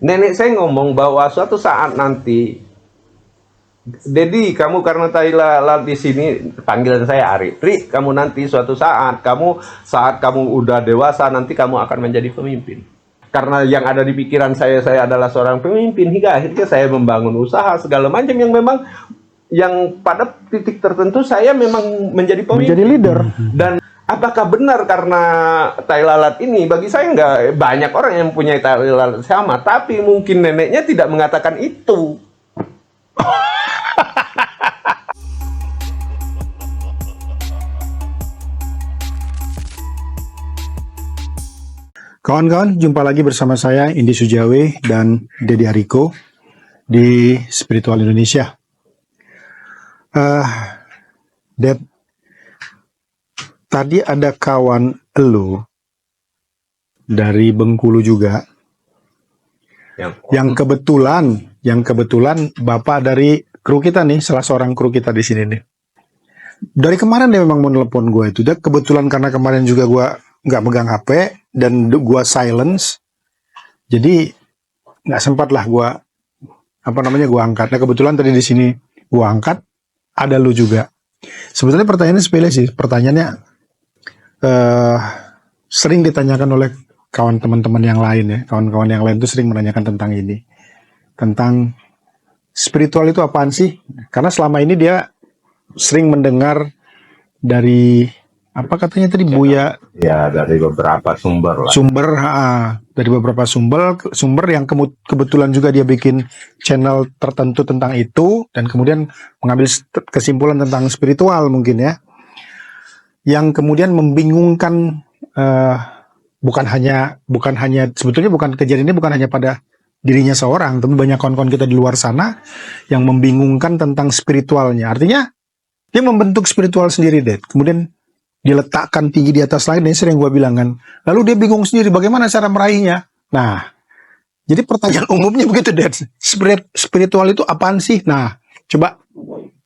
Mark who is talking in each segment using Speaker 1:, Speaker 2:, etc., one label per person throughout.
Speaker 1: Nenek saya ngomong bahwa suatu saat nanti, Dedi, kamu karena Thailand di sini, panggilan saya Ari. Tri, kamu nanti suatu saat kamu udah dewasa, nanti kamu akan menjadi pemimpin. Karena yang ada di pikiran saya adalah seorang pemimpin, hingga akhirnya saya membangun usaha segala macam yang memang yang pada titik tertentu saya memang menjadi pemimpin.
Speaker 2: Menjadi leader.
Speaker 1: Dan apakah benar karena tai lalat ini? Bagi saya nggak banyak orang yang punya tai lalat sama, tapi mungkin neneknya tidak mengatakan itu.
Speaker 2: Kawan-kawan, jumpa lagi bersama saya Indi Sujawe dan Dedi Hariko di Spiritual Indonesia. Ded, tadi ada kawan elu dari Bengkulu juga, yang kebetulan bapak dari kru kita nih, salah seorang kru kita di sini nih. Dari kemarin dia memang mau nelpon gue itu, dia kebetulan karena kemarin juga gue nggak megang HP dan gue silence, jadi nggak sempat lah gue gue angkat. Nah kebetulan tadi di sini gue angkat, ada lu juga. Sebetulnya pertanyaannya sepele sih, pertanyaannya sering ditanyakan oleh teman-teman yang lain ya, kawan-kawan yang lain tuh sering menanyakan tentang ini, tentang spiritual itu apaan sih? Karena selama ini dia sering mendengar dari apa katanya tadi Buya,
Speaker 1: ya dari beberapa sumber lah.
Speaker 2: Dari beberapa sumber yang kebetulan juga dia bikin channel tertentu tentang itu, dan kemudian mengambil kesimpulan tentang spiritual mungkin ya, yang kemudian membingungkan. Bukan hanya sebetulnya bukan kejadian ini bukan hanya pada dirinya seorang, tapi banyak kawan-kawan kita di luar sana yang membingungkan tentang spiritualnya. Artinya dia membentuk spiritual sendiri, Dad. Kemudian diletakkan tinggi di atas langit, ini sering gue bilang kan. Lalu dia bingung sendiri bagaimana cara meraihnya. Nah, jadi pertanyaan umumnya begitu, Dad. Spiritual itu apaan sih? Nah, coba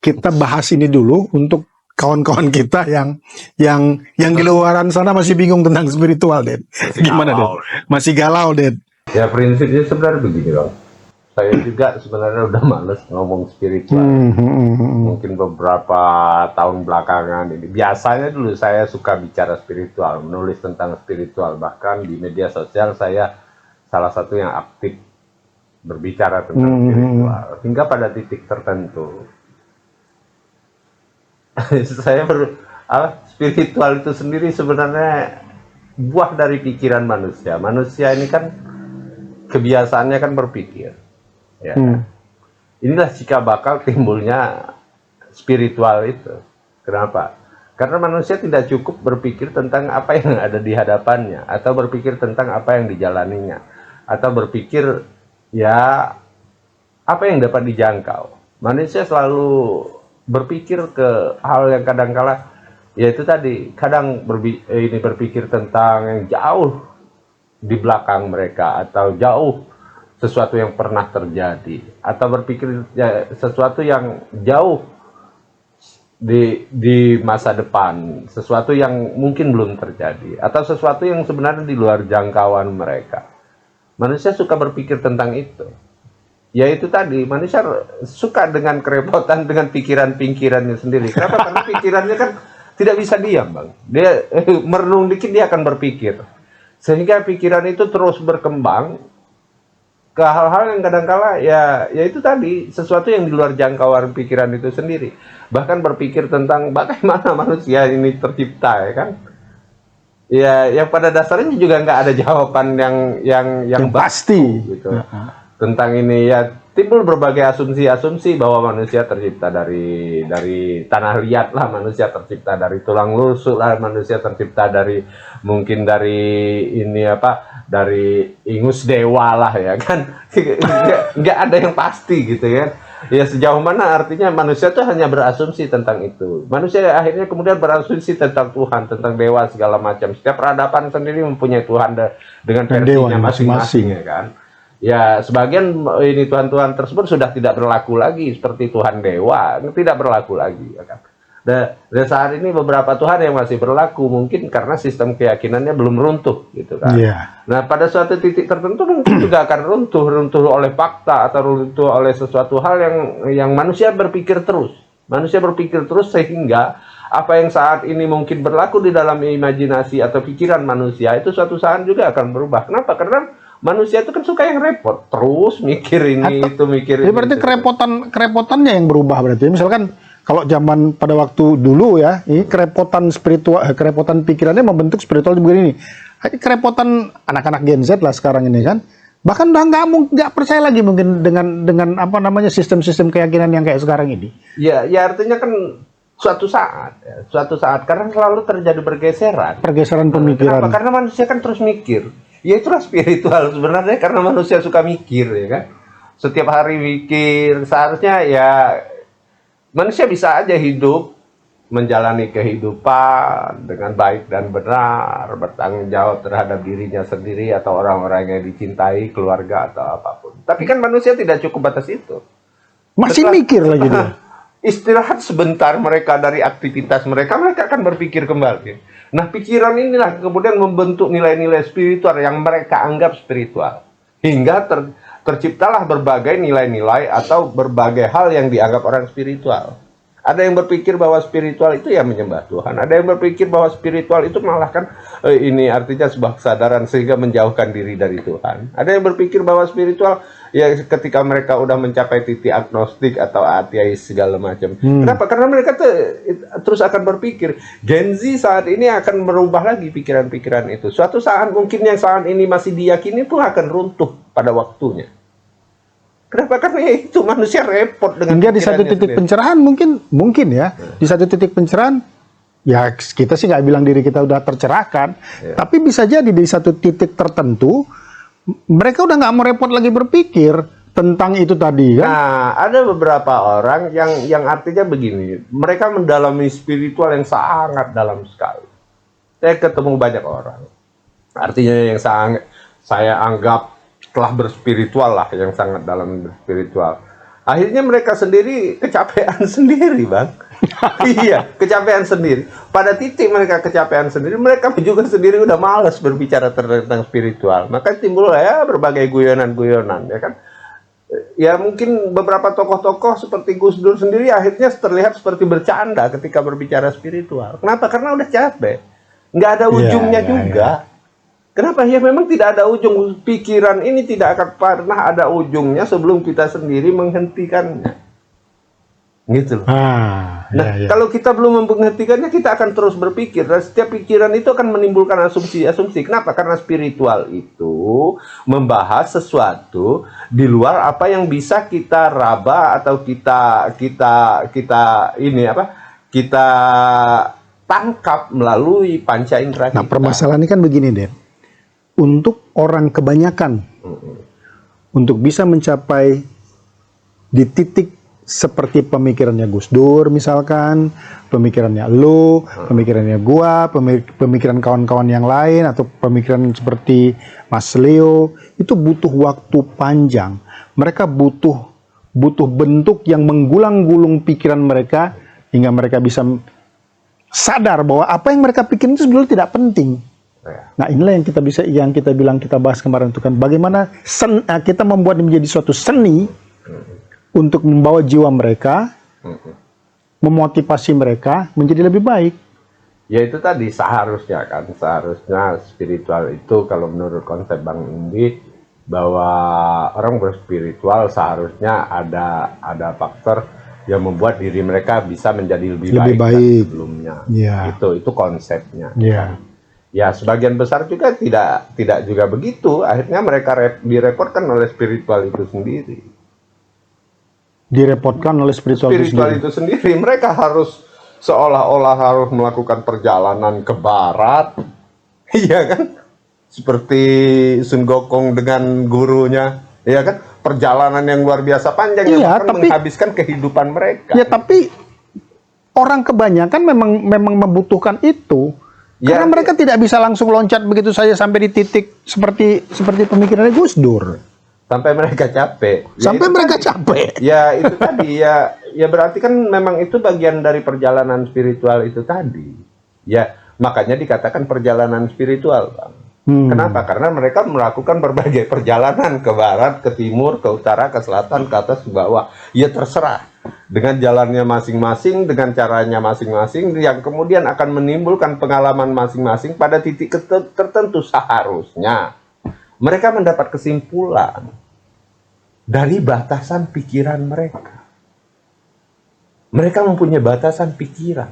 Speaker 2: kita bahas ini dulu untuk kawan-kawan kita yang di luaran sana masih bingung tentang spiritual, Dad. Gimana, Dad? Masih galau, Dad.
Speaker 1: Ya prinsipnya sebenarnya begini loh. Saya juga sebenarnya udah males ngomong spiritual. Mungkin beberapa tahun belakangan ini. Biasanya dulu saya suka bicara spiritual, menulis tentang spiritual. Bahkan di media sosial saya salah satu yang aktif berbicara tentang spiritual. Hingga pada titik tertentu spiritual itu sendiri sebenarnya buah dari pikiran manusia. Manusia ini kan kebiasaannya kan berpikir. Ya. Inilah cikal bakal timbulnya spiritual itu. Kenapa? Karena manusia tidak cukup berpikir tentang apa yang ada di hadapannya, atau berpikir tentang apa yang dijalaninya, atau berpikir ya apa yang dapat dijangkau. Manusia selalu berpikir ke hal yang kadangkala, yaitu tadi kadang berpikir tentang yang jauh di belakang mereka, atau jauh sesuatu yang pernah terjadi, atau berpikir ya, sesuatu yang jauh di masa depan, sesuatu yang mungkin belum terjadi, atau sesuatu yang sebenarnya di luar jangkauan mereka. Manusia suka berpikir tentang itu. Yaitu tadi, manusia suka dengan kerepotan dengan pikiran-pikirannya sendiri. Kenapa? Karena pikirannya kan tidak bisa diam, Bang. Dia merenung dikit dia akan berpikir. Sehingga pikiran itu terus berkembang ke hal-hal yang kadangkala ya itu tadi, sesuatu yang di luar jangkauan pikiran itu sendiri. Bahkan berpikir tentang bagaimana manusia ini tercipta, ya kan? Ya, yang pada dasarnya juga nggak ada jawaban yang
Speaker 2: pasti
Speaker 1: gitu. Tentang ini ya timbul berbagai asumsi-asumsi bahwa manusia tercipta dari tanah liat lah, manusia tercipta dari tulang rusuk lah, manusia tercipta dari mungkin dari dari ingus dewa lah, ya kan. nggak ada yang pasti gitu kan. Ya sejauh mana artinya manusia tuh hanya berasumsi tentang itu. Manusia akhirnya kemudian berasumsi tentang Tuhan, tentang dewa segala macam. Setiap peradaban sendiri mempunyai Tuhan dengan versinya masing-masing, ya kan. Ya sebagian Tuhan-Tuhan tersebut sudah tidak berlaku lagi seperti Tuhan dewa, tidak berlaku lagi, ya kan? Dan saat ini beberapa Tuhan yang masih berlaku mungkin karena sistem keyakinannya belum runtuh gitu kan.
Speaker 2: Iya.
Speaker 1: Nah pada suatu titik tertentu mungkin juga akan runtuh oleh fakta atau runtuh oleh sesuatu hal yang manusia berpikir terus. Manusia berpikir terus sehingga apa yang saat ini mungkin berlaku di dalam imajinasi atau pikiran manusia itu suatu saat juga akan berubah. Kenapa? Karena manusia itu kan suka yang repot, terus mikir ini itu mikir
Speaker 2: Jadi
Speaker 1: ini.
Speaker 2: berarti
Speaker 1: itu.
Speaker 2: kerepotannya yang berubah berarti. Misalkan kalau zaman pada waktu dulu ya, ini kerepotan spiritual, kerepotan pikirannya membentuk spiritual begini nih. Kerepotan anak-anak Gen Z lah sekarang ini kan. Bahkan udah nggak percaya lagi mungkin dengan apa namanya sistem-sistem keyakinan yang kayak sekarang ini.
Speaker 1: Ya artinya kan suatu saat karena selalu terjadi
Speaker 2: Pergeseran pemikiran.
Speaker 1: Kenapa? Karena manusia kan terus mikir. Ya itulah spiritual sebenarnya karena manusia suka mikir ya kan. Setiap hari mikir, seharusnya ya manusia bisa aja hidup menjalani kehidupan dengan baik dan benar, bertanggung jawab terhadap dirinya sendiri atau orang-orang yang dicintai, keluarga atau apapun. Tapi kan manusia tidak cukup batas itu.
Speaker 2: Masih mikir lagi dia.
Speaker 1: Istirahat sebentar mereka dari aktivitas mereka akan berpikir kembali. Nah, pikiran inilah kemudian membentuk nilai-nilai spiritual yang mereka anggap spiritual. Hingga terciptalah berbagai nilai-nilai atau berbagai hal yang dianggap orang spiritual. Ada yang berpikir bahwa spiritual itu ya menyembah Tuhan. Ada yang berpikir bahwa spiritual itu malah kan ini artinya sebuah kesadaran sehingga menjauhkan diri dari Tuhan. Ada yang berpikir bahwa spiritual ya ketika mereka udah mencapai titik agnostik atau ateis segala macam. Kenapa? Karena mereka terus akan berpikir. Gen Z saat ini akan merubah lagi pikiran-pikiran itu. Suatu saat mungkin yang saat ini masih diyakini pun akan runtuh pada waktunya. Kenapa? Karena itu manusia repot dengan
Speaker 2: hingga di satu titik pencerahan mungkin ya, di satu titik pencerahan ya kita sih nggak bilang diri kita udah tercerahkan, tapi bisa jadi di satu titik tertentu mereka udah nggak mau repot lagi berpikir tentang itu tadi kan.
Speaker 1: Nah, ada beberapa orang yang artinya begini, mereka mendalami spiritual yang sangat dalam sekali. Saya ketemu banyak orang, artinya yang saya anggap telah berspiritual lah, yang sangat dalam berspiritual. Akhirnya mereka sendiri kecapean sendiri, Bang. Iya, kecapean sendiri. Pada titik mereka kecapean sendiri, mereka juga sendiri udah malas berbicara tentang spiritual. Maka timbul ya berbagai guyonan-guyonan, ya kan? Ya mungkin beberapa tokoh-tokoh seperti Gus Dur sendiri akhirnya terlihat seperti bercanda ketika berbicara spiritual. Kenapa? Karena udah capek. Nggak ada ujungnya juga. Kenapa? Ya memang tidak ada ujung. Pikiran ini tidak akan pernah ada ujungnya sebelum kita sendiri menghentikannya. Gitu loh. Kalau kita belum menghentikannya, kita akan terus berpikir. Dan setiap pikiran itu akan menimbulkan asumsi-asumsi. Kenapa? Karena spiritual itu membahas sesuatu di luar apa yang bisa kita raba atau kita tangkap melalui panca indera kita.
Speaker 2: Nah, permasalahan ini kan begini, Den. Untuk orang kebanyakan, untuk bisa mencapai di titik seperti pemikirannya Gus Dur misalkan, pemikirannya lo, pemikirannya gua, pemikiran kawan-kawan yang lain, atau pemikiran seperti Mas Leo, itu butuh waktu panjang. Mereka butuh bentuk yang menggulang-gulung pikiran mereka hingga mereka bisa sadar bahwa apa yang mereka pikirin itu sebenarnya tidak penting. Nah, inilah yang kita bahas kemarin itu kan, bagaimana kita membuat menjadi suatu seni untuk membawa jiwa mereka, memotivasi mereka menjadi lebih baik.
Speaker 1: Ya itu tadi seharusnya spiritual itu kalau menurut konsep Bang Indi, bahwa orang berspiritual seharusnya ada faktor yang membuat diri mereka bisa menjadi lebih baik dari sebelumnya. Itu konsepnya. Ya sebagian besar juga tidak juga begitu. Akhirnya mereka direpotkan oleh spiritual itu sendiri. Itu sendiri. Mereka harus seolah-olah harus melakukan perjalanan ke barat. Iya kan? Seperti Sun Gokong dengan gurunya. Iya kan? Perjalanan yang luar biasa panjang yang akan menghabiskan kehidupan mereka.
Speaker 2: Ya, tapi orang kebanyakan memang membutuhkan itu. Karena mereka tidak bisa langsung loncat begitu saja sampai di titik seperti pemikirannya Gus Dur.
Speaker 1: Sampai mereka capek.
Speaker 2: Mereka capek.
Speaker 1: Ya itu tadi ya berarti kan memang itu bagian dari perjalanan spiritual itu tadi. Ya, makanya dikatakan perjalanan spiritual, Bang. Kenapa? Karena mereka melakukan berbagai perjalanan ke barat, ke timur, ke utara, ke selatan, ke atas, ke bawah. Ya terserah. Dengan jalannya masing-masing, dengan caranya masing-masing, yang kemudian akan menimbulkan pengalaman masing-masing pada titik tertentu seharusnya. Mereka mendapat kesimpulan dari batasan pikiran mereka. Mereka mempunyai batasan pikiran,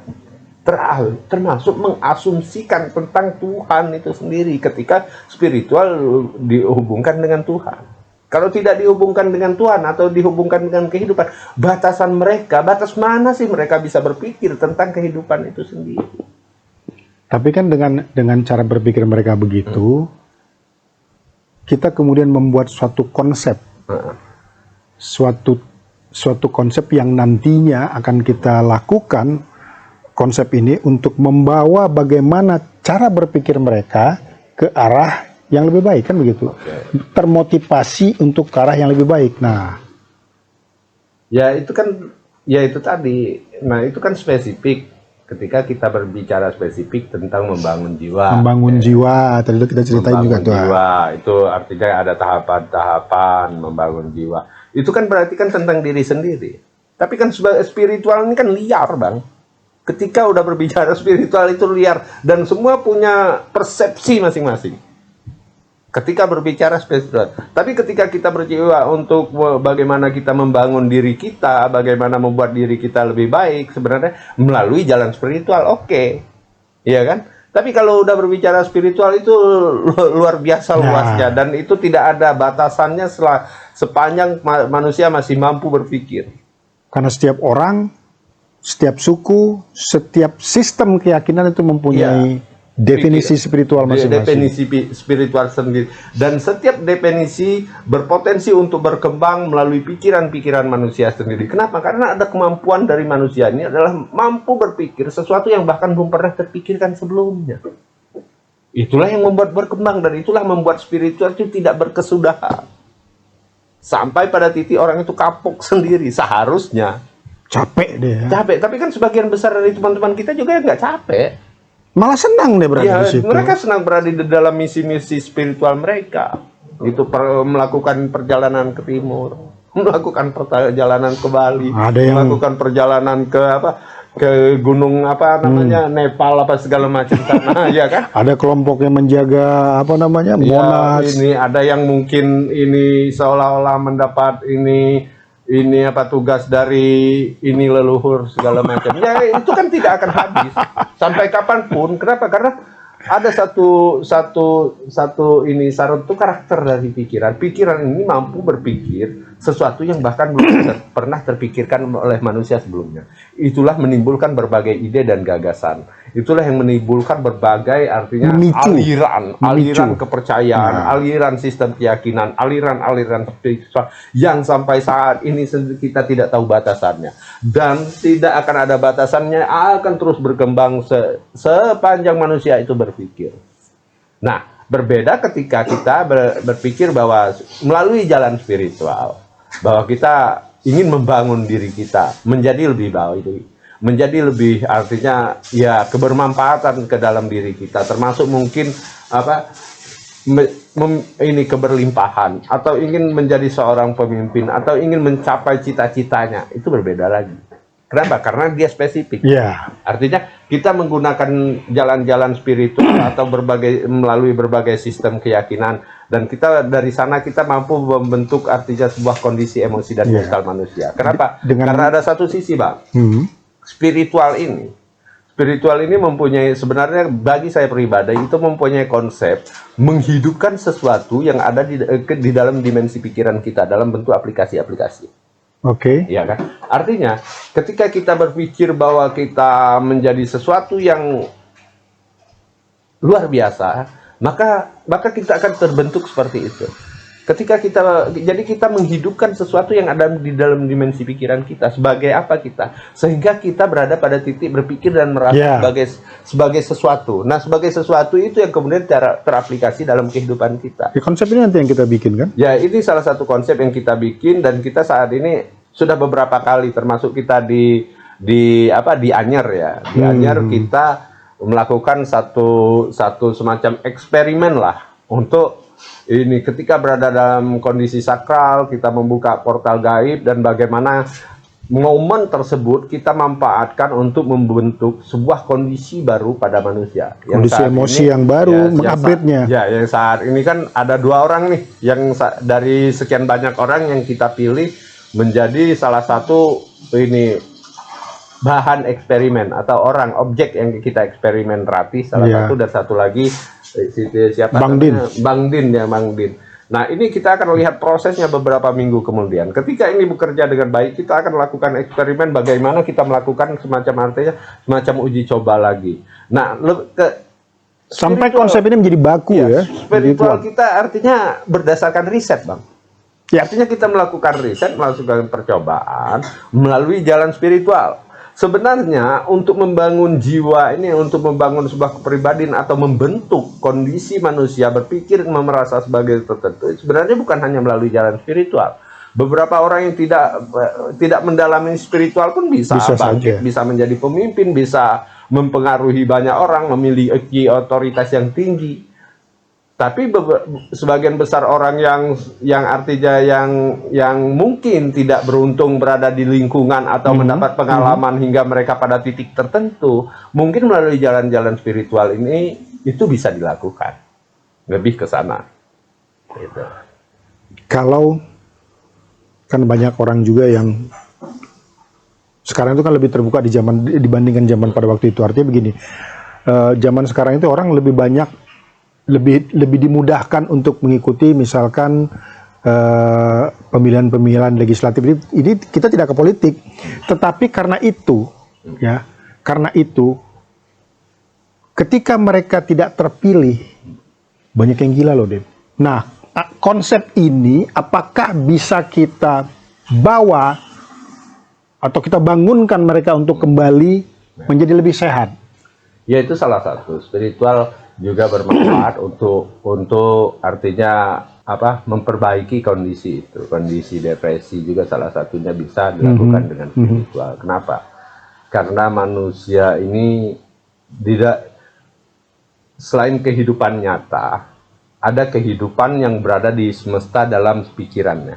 Speaker 1: termasuk mengasumsikan tentang Tuhan itu sendiri ketika spiritual dihubungkan dengan Tuhan. Kalau tidak dihubungkan dengan Tuhan atau dihubungkan dengan kehidupan, batasan mereka, batas mana sih mereka bisa berpikir tentang kehidupan itu sendiri?
Speaker 2: Tapi kan dengan cara berpikir mereka begitu, kita kemudian membuat suatu konsep, suatu konsep yang nantinya akan kita lakukan konsep ini untuk membawa bagaimana cara berpikir mereka ke arah yang lebih baik, kan begitu? Termotivasi untuk ke arah yang lebih baik. Nah,
Speaker 1: ya itu kan, ya itu tadi. Nah itu kan spesifik. Ketika kita berbicara spesifik tentang membangun jiwa.
Speaker 2: Membangun jiwa, tadi itu kita ceritain juga tuh.
Speaker 1: Jiwa, itu artinya ada tahapan-tahapan membangun jiwa. Itu kan berarti kan tentang diri sendiri. Tapi kan spiritual ini kan liar, Bang. Ketika udah berbicara spiritual itu liar dan semua punya persepsi masing-masing. Ketika berbicara spiritual, tapi ketika kita berjiwa untuk bagaimana kita membangun diri kita, bagaimana membuat diri kita lebih baik, sebenarnya melalui jalan spiritual, oke, iya kan? Tapi kalau udah berbicara spiritual itu luar biasa luasnya, dan itu tidak ada batasannya sepanjang manusia masih mampu berpikir.
Speaker 2: Karena setiap orang, setiap suku, setiap sistem keyakinan itu mempunyai definisi spiritual masing-masing.
Speaker 1: Definisi spiritual sendiri. Dan setiap definisi berpotensi untuk berkembang melalui pikiran-pikiran manusia sendiri. Kenapa? Karena ada kemampuan dari manusia ini adalah mampu berpikir sesuatu yang bahkan belum pernah terpikirkan sebelumnya. Itulah yang membuat berkembang, dan itulah membuat spiritual itu tidak berkesudahan. Sampai pada titik orang itu kapok sendiri, seharusnya.
Speaker 2: Capek deh.
Speaker 1: Capek, tapi kan sebagian besar dari teman-teman kita juga nggak capek.
Speaker 2: Malah senang deh berada di situ.
Speaker 1: Mereka senang berada di dalam misi-misi spiritual mereka. Itu melakukan perjalanan ke timur, melakukan perjalanan ke Bali, melakukan perjalanan ke gunung Nepal segala macam sana, ya kan?
Speaker 2: Ada kelompok yang menjaga Monas.
Speaker 1: Ini ada yang mungkin ini seolah-olah mendapat tugas dari leluhur segala macam. Ya itu kan tidak akan habis sampai kapanpun. Kenapa? Karena ada satu syarat itu karakter dari pikiran. Pikiran ini mampu berpikir sesuatu yang bahkan belum pernah terpikirkan oleh manusia sebelumnya. Itulah menimbulkan berbagai ide dan gagasan. Itulah yang menimbulkan berbagai artinya aliran kepercayaan, aliran sistem keyakinan, aliran spiritual yang sampai saat ini kita tidak tahu batasannya, dan tidak akan ada batasannya, akan terus berkembang sepanjang manusia itu berpikir. Nah, berbeda ketika kita berpikir bahwa melalui jalan spiritual, bahwa kita ingin membangun diri kita menjadi lebih baik, menjadi lebih artinya ya kebermanfaatan ke dalam diri kita, termasuk mungkin keberlimpahan, atau ingin menjadi seorang pemimpin, atau ingin mencapai cita-citanya, itu berbeda lagi. Kenapa? Karena dia spesifik. Artinya kita menggunakan jalan-jalan spiritual atau melalui berbagai sistem keyakinan, dan kita dari sana kita mampu membentuk artinya sebuah kondisi emosi dan mental manusia. Kenapa? Karena ada satu sisi, Bang. Spiritual ini mempunyai, sebenarnya bagi saya pribadi itu mempunyai konsep menghidupkan sesuatu yang ada di dalam dimensi pikiran kita dalam bentuk aplikasi-aplikasi. Ya kan? Artinya ketika kita berpikir bahwa kita menjadi sesuatu yang luar biasa, maka kita akan terbentuk seperti itu. Ketika kita menghidupkan sesuatu yang ada di dalam dimensi pikiran kita, sebagai apa kita, sehingga kita berada pada titik berpikir dan merasa sebagai sesuatu. Nah, sebagai sesuatu itu yang kemudian teraplikasi dalam kehidupan kita.
Speaker 2: Konsep ini nanti yang kita bikin kan?
Speaker 1: Ya, ini salah satu konsep yang kita bikin, dan kita saat ini Sudah beberapa kali, termasuk kita di Anyer ya. Di Anyer kita melakukan satu semacam eksperimen lah untuk ini, ketika berada dalam kondisi sakral, kita membuka portal gaib, dan bagaimana momen tersebut kita manfaatkan untuk membentuk sebuah kondisi baru pada manusia.
Speaker 2: Kondisi emosi yang baru, mengupgrade-nya.
Speaker 1: Yang saat ini kan ada 2 orang nih, yang dari sekian banyak orang yang kita pilih menjadi salah satu ini bahan eksperimen, atau objek yang kita eksperimen terapi, salah satu, dan satu lagi siapa
Speaker 2: Bang Din.
Speaker 1: Bang Din ya, Bang Din. Nah, ini kita akan lihat prosesnya beberapa minggu kemudian. Ketika ini bekerja dengan baik, kita akan lakukan eksperimen bagaimana kita melakukan semacam uji coba lagi. Nah,
Speaker 2: sampai konsep ini menjadi baku ya.
Speaker 1: Spiritual kita artinya berdasarkan riset, Bang. Ya, artinya kita melakukan riset, melakukan percobaan melalui jalan spiritual. Sebenarnya untuk membangun jiwa ini, untuk membangun sebuah kepribadian atau membentuk kondisi manusia berpikir merasa sebagai tertentu, sebenarnya bukan hanya melalui jalan spiritual. Beberapa orang yang tidak mendalami spiritual pun bisa bangkit, bisa menjadi pemimpin, bisa mempengaruhi banyak orang, memiliki otoritas yang tinggi. Tapi sebagian besar orang yang artinya yang mungkin tidak beruntung berada di lingkungan atau mendapat pengalaman hingga mereka pada titik tertentu, mungkin melalui jalan-jalan spiritual ini itu bisa dilakukan. Lebih ke sana. Gitu.
Speaker 2: Kalau kan banyak orang juga yang sekarang itu kan lebih terbuka dibandingkan zaman pada waktu itu. Artinya begini, zaman sekarang itu orang lebih banyak lebih dimudahkan untuk mengikuti misalkan pemilihan legislatif. Ini kita tidak ke politik, tetapi karena itu ketika mereka tidak terpilih, banyak yang gila loh, Dep. Nah, konsep ini apakah bisa kita bawa atau kita bangunkan mereka untuk kembali menjadi lebih sehat?
Speaker 1: Ya, itu salah satu. Spiritual juga bermanfaat untuk artinya memperbaiki kondisi itu. Kondisi depresi juga salah satunya bisa dilakukan dengan spiritual. Kenapa? Karena manusia ini selain kehidupan nyata, ada kehidupan yang berada di semesta dalam pikirannya.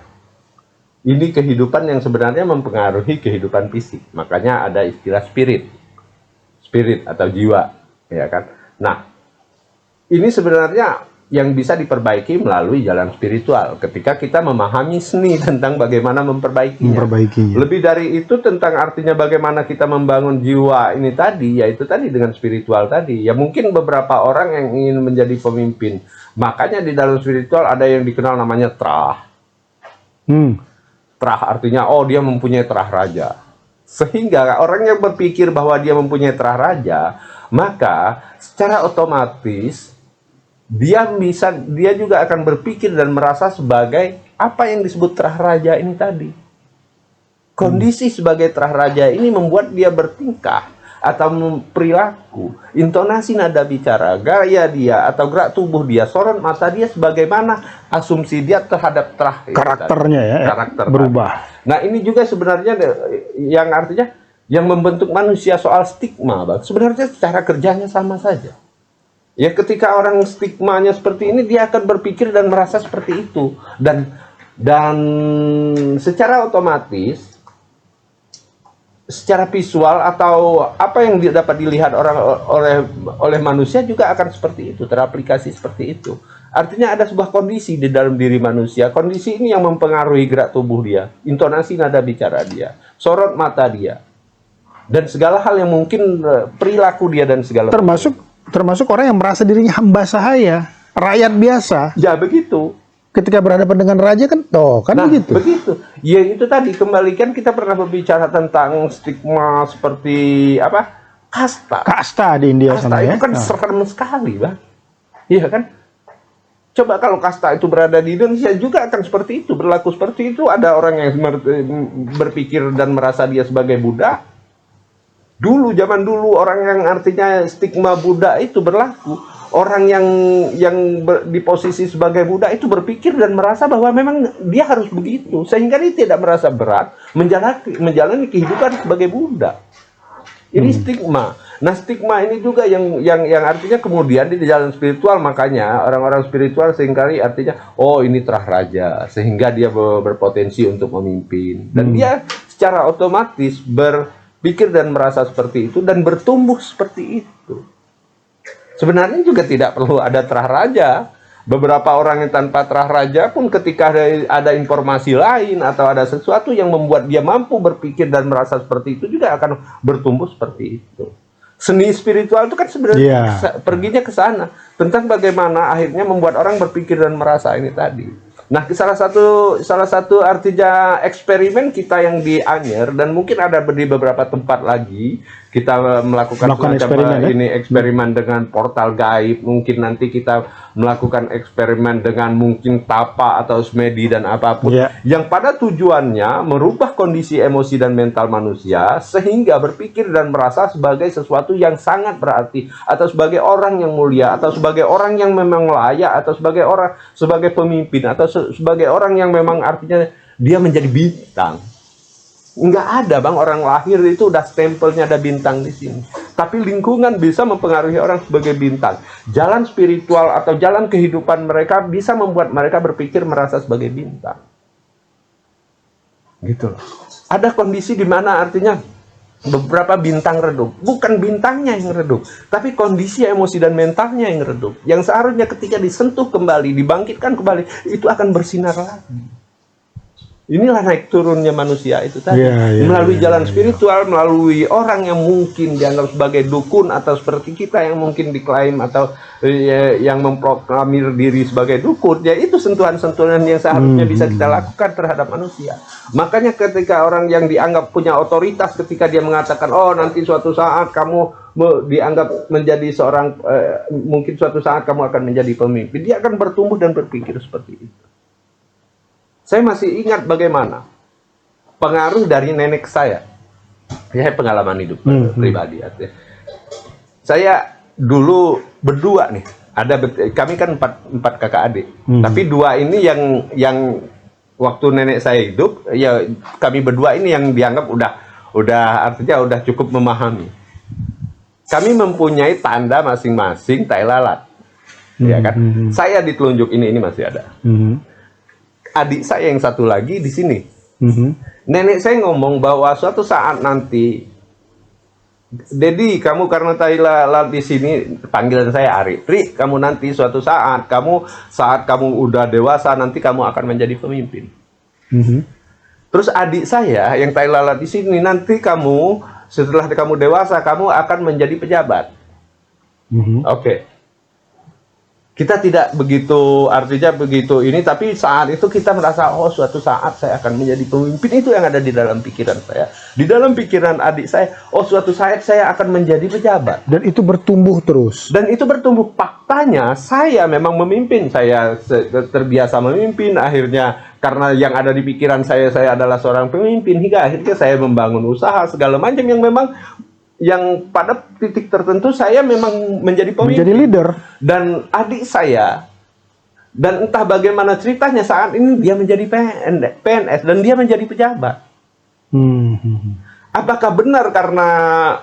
Speaker 1: Ini kehidupan yang sebenarnya mempengaruhi kehidupan fisik. Makanya ada istilah spirit atau jiwa, ya kan? Nah, ini sebenarnya yang bisa diperbaiki melalui jalan spiritual ketika kita memahami seni tentang bagaimana memperbaikinya. Lebih dari itu tentang artinya bagaimana kita membangun jiwa ini tadi, yaitu tadi dengan spiritual tadi. Ya mungkin beberapa orang yang ingin menjadi pemimpin, makanya di dalam spiritual ada yang dikenal namanya trah. Trah artinya dia mempunyai trah raja. Sehingga orang yang berpikir bahwa dia mempunyai trah raja, maka secara otomatis dia juga akan berpikir dan merasa sebagai apa yang disebut terah raja ini tadi. Kondisi sebagai terah raja ini membuat dia bertingkah atau perilaku, intonasi nada bicara, gaya dia atau gerak tubuh dia, sorot mata dia, sebagaimana asumsi dia terhadap terah
Speaker 2: karakternya
Speaker 1: karakter
Speaker 2: berubah.
Speaker 1: Nah, ini juga sebenarnya yang artinya yang membentuk manusia soal stigma, Bang. Sebenarnya cara kerjanya sama saja. Ya, ketika orang stigmanya seperti ini, dia akan berpikir dan merasa seperti itu. Dan secara otomatis, secara visual atau apa yang dapat dilihat oleh manusia juga akan seperti itu, teraplikasi seperti itu. Artinya ada sebuah kondisi di dalam diri manusia. Kondisi ini yang mempengaruhi gerak tubuh dia, intonasi nada bicara dia, sorot mata dia, dan segala hal yang mungkin perilaku dia dan segala
Speaker 2: termasuk orang yang merasa dirinya hamba sahaya, rakyat biasa.
Speaker 1: Ya, begitu.
Speaker 2: Ketika berhadapan dengan raja kan begitu.
Speaker 1: Begitu. Ya, itu tadi kembalikan kita pernah berbicara tentang stigma seperti kasta.
Speaker 2: Kasta di India
Speaker 1: kasta
Speaker 2: sana
Speaker 1: itu kan serem sekali, Bang. Iya kan? Coba kalau kasta itu berada di Indonesia juga akan seperti itu, berlaku seperti itu. Ada orang yang berpikir dan merasa dia sebagai budak. Zaman dulu orang yang artinya stigma Buddha itu berlaku. orang di posisi sebagai Buddha itu berpikir dan merasa bahwa memang dia harus begitu, sehingga dia tidak merasa berat menjalani kehidupan sebagai Buddha. Ini stigma. Nah, stigma ini juga yang artinya kemudian di jalan spiritual, makanya orang-orang spiritual seringkali artinya, oh ini terah raja, sehingga dia berpotensi untuk memimpin. Dan dia secara otomatis berpikir dan merasa seperti itu dan bertumbuh seperti itu. Sebenarnya juga tidak perlu ada terah raja. Beberapa orang yang tanpa terah raja pun ketika ada informasi lain atau ada sesuatu yang membuat dia mampu berpikir dan merasa seperti itu juga akan bertumbuh seperti itu. Seni spiritual itu kan sebenarnya perginya ke sana, tentang bagaimana akhirnya membuat orang berpikir dan merasa ini tadi. Nah, salah satu artinya eksperimen kita yang di Anyer, dan mungkin ada di beberapa tempat lagi kita melakukan eksperimen dengan portal gaib. Mungkin nanti kita melakukan eksperimen dengan mungkin tapa atau semedi dan apapun yang pada tujuannya merubah kondisi emosi dan mental manusia sehingga berpikir dan merasa sebagai sesuatu yang sangat berarti, atau sebagai orang yang mulia, atau sebagai orang yang memang layak, atau sebagai pemimpin, atau sebagai orang yang memang artinya dia menjadi bintang. Nggak ada bang, orang lahir itu udah stempelnya ada bintang di sini. Tapi lingkungan bisa mempengaruhi orang sebagai bintang. Jalan spiritual atau jalan kehidupan mereka bisa membuat mereka berpikir merasa sebagai bintang. Gitu loh. Ada kondisi di mana artinya beberapa bintang redup. Bukan bintangnya yang redup, tapi kondisi emosi dan mentalnya yang redup. Yang seharusnya ketika disentuh kembali, dibangkitkan kembali, itu akan bersinar lagi. Inilah naik turunnya manusia itu tadi. Melalui jalan spiritual, melalui orang yang mungkin dianggap sebagai dukun, atau seperti kita yang mungkin diklaim atau yang memproklamir diri sebagai dukun, ya itu sentuhan-sentuhan yang seharusnya bisa kita lakukan terhadap manusia. Makanya ketika orang yang dianggap punya otoritas, ketika dia mengatakan, oh nanti suatu saat kamu dianggap menjadi seorang, mungkin suatu saat kamu akan menjadi pemimpin, dia akan bertumbuh dan berpikir seperti itu. Saya masih ingat bagaimana pengaruh dari nenek saya. Ya, pengalaman hidup pribadi. Saya dulu berdua nih, kami kan empat kakak adik. Tapi dua ini yang waktu nenek saya hidup, ya kami berdua ini yang dianggap artinya udah cukup memahami. Kami mempunyai tanda masing-masing tai lalat. Ya kan? Saya ditelunjuk ini masih ada. Adik saya yang satu lagi di sini. Nenek saya ngomong bahwa suatu saat nanti, Dedi, kamu karena tai lalat di sini, panggilan saya Ari. Ri, kamu nanti suatu saat kamu udah dewasa, nanti kamu akan menjadi pemimpin. Terus adik saya yang tai lalat di sini, nanti kamu setelah kamu dewasa, kamu akan menjadi pejabat. Oke. Kita tidak begitu, artinya begitu ini, tapi saat itu kita merasa, oh suatu saat saya akan menjadi pemimpin. Itu yang ada di dalam pikiran saya. Di dalam pikiran adik saya, oh suatu saat saya akan menjadi pejabat.
Speaker 2: Dan itu bertumbuh terus.
Speaker 1: Dan itu bertumbuh. Faktanya, saya memang memimpin. Saya terbiasa memimpin. Akhirnya, karena yang ada di pikiran saya adalah seorang pemimpin. Hingga akhirnya saya membangun usaha, segala macam yang pada titik tertentu saya memang menjadi pemimpin,
Speaker 2: menjadi leader.
Speaker 1: Dan adik saya, dan entah bagaimana ceritanya saat ini dia menjadi PNS dan dia menjadi pejabat. Apakah benar karena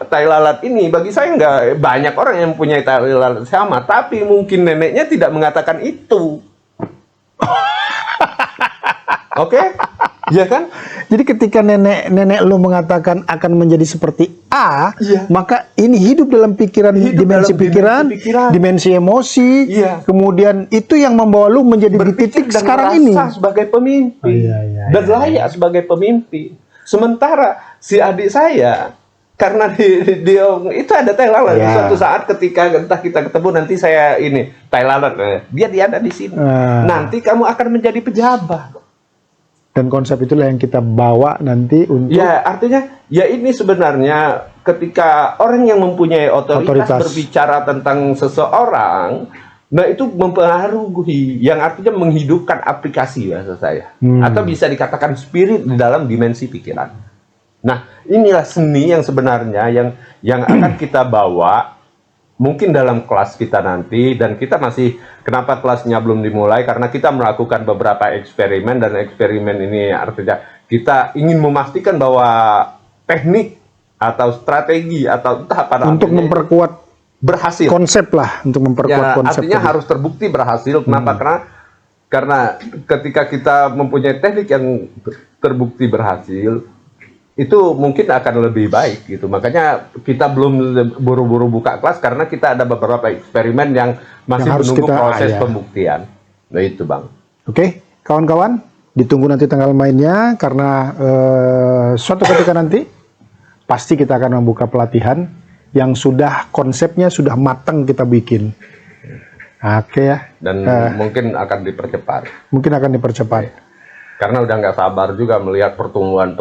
Speaker 1: tai lalat ini? Bagi saya nggak banyak orang yang punya tai lalat sama, tapi mungkin neneknya tidak mengatakan itu. Oke? Ya kan?
Speaker 2: Jadi ketika nenek lu mengatakan akan menjadi seperti A, maka ini hidup dalam pikiran, dimensi pikiran, dimensi emosi, kemudian itu yang membawa lu menjadi di titik sekarang ini
Speaker 1: sebagai pemimpin dan layak sebagai pemimpin. Sementara si adik saya, karena dia itu ada tai lalat, suatu saat ketika entah kita ketemu nanti saya ini tai lalat, dia ada di sini. Nanti kamu akan menjadi pejabat.
Speaker 2: Dan konsep itulah yang kita bawa nanti untuk...
Speaker 1: Ya, artinya, ya ini sebenarnya ketika orang yang mempunyai otoritas berbicara tentang seseorang, nah itu mempengaruhi, yang artinya menghidupkan aplikasi bahasa saya. Atau bisa dikatakan spirit di dalam dimensi pikiran. Nah, inilah seni yang sebenarnya yang akan kita bawa mungkin dalam kelas kita nanti, dan kita masih, kenapa kelasnya belum dimulai, karena kita melakukan beberapa eksperimen, dan eksperimen ini artinya kita ingin memastikan bahwa teknik atau strategi atau entah apa namanya
Speaker 2: Untuk memperkuat
Speaker 1: berhasil.
Speaker 2: konsep lah, untuk memperkuat
Speaker 1: Ya,
Speaker 2: konsep
Speaker 1: artinya
Speaker 2: tadi.
Speaker 1: harus terbukti berhasil. Kenapa? Karena ketika kita mempunyai teknik yang terbukti berhasil, itu mungkin akan lebih baik gitu. Makanya kita belum buru-buru buka kelas karena kita ada beberapa eksperimen yang masih
Speaker 2: Yang harus
Speaker 1: menunggu
Speaker 2: kita-
Speaker 1: proses
Speaker 2: ya.
Speaker 1: pembuktian. Nah itu Bang.
Speaker 2: Oke, kawan-kawan, ditunggu nanti tanggal mainnya karena suatu ketika nanti pasti kita akan membuka pelatihan yang sudah konsepnya sudah matang kita bikin. Oke ya,
Speaker 1: Dan mungkin akan dipercepat.
Speaker 2: mungkin akan dipercepat.
Speaker 1: Karena udah nggak sabar juga melihat pertumbuhan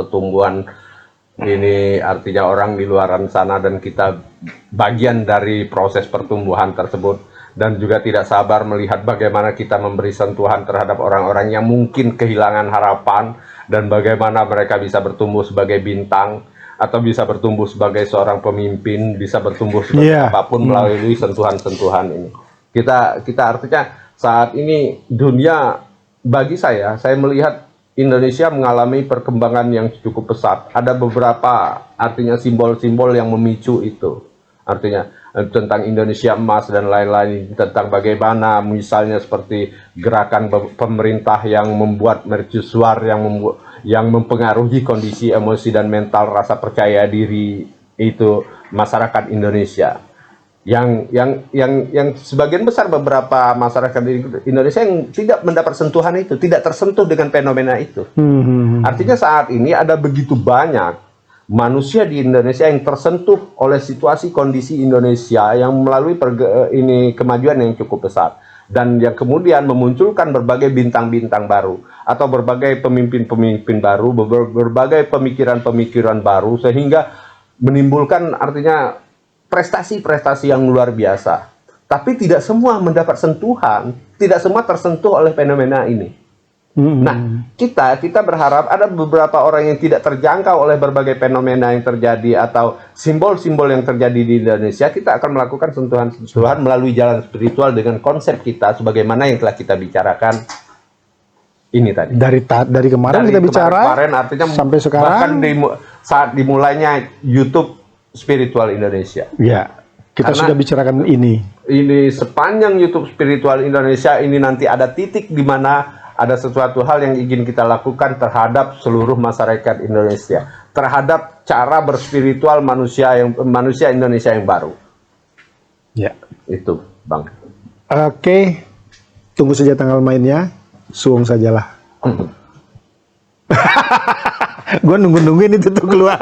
Speaker 1: ini, artinya orang di luaran sana dan kita bagian dari proses pertumbuhan tersebut, dan juga tidak sabar melihat bagaimana kita memberi sentuhan terhadap orang-orang yang mungkin kehilangan harapan, dan bagaimana mereka bisa bertumbuh sebagai bintang atau bisa bertumbuh sebagai seorang pemimpin, bisa bertumbuh sebagai
Speaker 2: Iya.
Speaker 1: apapun melalui sentuhan-sentuhan ini. Kita artinya saat ini dunia, bagi saya melihat Indonesia mengalami perkembangan yang cukup pesat. Ada beberapa artinya simbol-simbol yang memicu itu. Artinya tentang Indonesia emas dan lain-lain, tentang bagaimana misalnya seperti gerakan pemerintah yang membuat mercusuar yang mempengaruhi kondisi emosi dan mental rasa percaya diri itu masyarakat Indonesia. Yang sebagian besar beberapa masyarakat di Indonesia yang tidak mendapat sentuhan itu, tidak tersentuh dengan fenomena itu. Artinya saat ini ada begitu banyak manusia di Indonesia yang tersentuh oleh situasi kondisi Indonesia yang melalui kemajuan yang cukup besar, dan yang kemudian memunculkan berbagai bintang-bintang baru atau berbagai pemimpin-pemimpin baru, berbagai pemikiran-pemikiran baru, sehingga menimbulkan artinya prestasi-prestasi yang luar biasa. Tapi tidak semua mendapat sentuhan, tidak semua tersentuh oleh fenomena ini. Nah, kita berharap ada beberapa orang yang tidak terjangkau oleh berbagai fenomena yang terjadi atau simbol-simbol yang terjadi di Indonesia. Kita akan melakukan sentuhan-sentuhan melalui jalan spiritual dengan konsep kita sebagaimana yang telah kita bicarakan ini tadi.
Speaker 2: Dari kemarin kita bicara
Speaker 1: kemarin artinya
Speaker 2: sampai sekarang.
Speaker 1: bahkan saat dimulainya YouTube Spiritual Indonesia.
Speaker 2: Ya, kita
Speaker 1: Karena
Speaker 2: sudah bicarakan ini.
Speaker 1: Ini sepanjang YouTube Spiritual Indonesia ini nanti ada titik di mana ada sesuatu hal yang ingin kita lakukan terhadap seluruh masyarakat Indonesia, terhadap cara berspiritual manusia Indonesia yang baru.
Speaker 2: Ya.
Speaker 1: Itu, Bang.
Speaker 2: Oke, tunggu saja tanggal mainnya, suung sajalah. Gue nungguin itu tuh keluar.